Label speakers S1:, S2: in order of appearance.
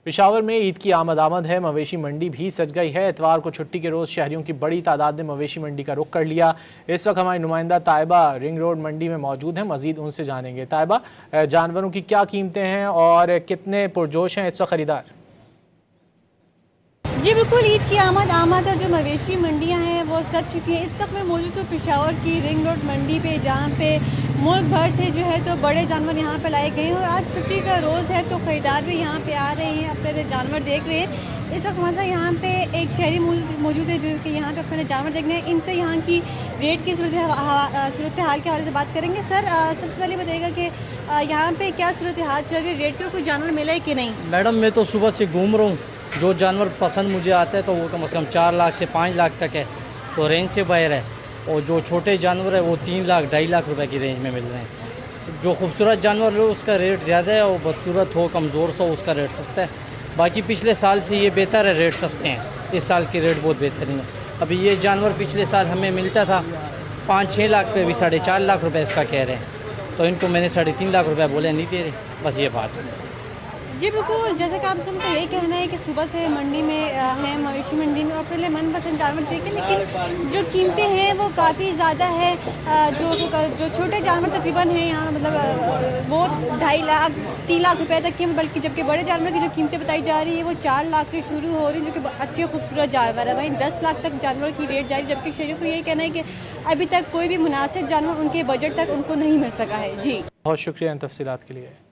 S1: पेशावर में ईद की आमद है। मवेशी मंडी भी सज गई है। इतवार को छुट्टी के रोज शहरियों की बड़ी तादाद ने मवेशी मंडी का रुख कर लिया। इस वक्त हमारी नुमाइंदा ताइबा रिंग रोड मंडी में मौजूद है। मजीद उनसे जानेंगे। ताइबा, जानवरों की क्या कीमतें हैं और कितने पुरजोश हैं इस वक्त खरीदार?
S2: जी बिल्कुल, ईद की आमद और जो मवेशी मंडियां हैं वो सज चुकी हैं। इस वक्त मैं मौजूद हूँ पेशावर की रिंग रोड मंडी पे, जहाँ पे मुल्क भर से जो है तो बड़े जानवर यहाँ पे लाए गए हैं और आज छुट्टी का रोज़ है तो ख़रीदार भी यहाँ पे आ रहे हैं, अपने जानवर देख रहे हैं। इस वक्त हमारे साथ यहाँ पे एक शहरी मौजूद है जो कि यहाँ पे अपने जानवर देखने हैं। इनसे यहाँ की रेट की सूरत हाल के हवाले से बात करेंगे। सर, सबसे पहले बताइएगा कि यहाँ पे क्या सूरत हाल चल रही है, रेट का कोई जानवर मिला है कि नहीं?
S3: मैडम, मैं तो सुबह से घूम रहा हूँ। जो जानवर पसंद मुझे आता है तो वो कम से कम 4 लाख से 5 लाख तक है, तो रेंज से बाहर है। और जो छोटे जानवर है वो 3 लाख 2.5 लाख रुपए की रेंज में मिल रहे हैं। जो खूबसूरत जानवर हो उसका रेट ज़्यादा है और बदसूरत हो, कमज़ोर सा हो, उसका रेट सस्ता है। बाकी पिछले साल से ये बेहतर है, रेट सस्ते हैं। इस साल की रेट बहुत बेहतरीन है। अभी ये जानवर पिछले साल हमें मिलता था 5-6 लाख पे, अभी 4.5 लाख रुपये इसका कह रहे हैं। तो इनको मैंने 3.5 लाख रुपये बोले, नहीं दे रहे। बस ये बात है।
S2: जी बिल्कुल, जैसे कि आप सबका यही कहना है कि सुबह से मंडी में है, मवेशी मंडी में, और पहले मनपसंद जानवर देखें, लेकिन जो कीमतें हैं वो काफ़ी ज़्यादा है। जो छोटे जानवर तकरीबन हैं यहाँ, मतलब वो 2.5 लाख 3 लाख रुपए तक के, बल्कि जबकि बड़े जानवर की जो कीमतें बताई जा रही है वो 4 लाख से शुरू हो रही है, जो कि अच्छे खूबसूरत जानवर है। वहीं 10 लाख तक जानवर की रेट जारी, जबकि शहरियों को यही कहना है कि अभी तक कोई भी मुनासिब जानवर उनके बजट तक उनको नहीं मिल सका है। जी
S1: बहुत शुक्रिया इन तफसीलात के लिए।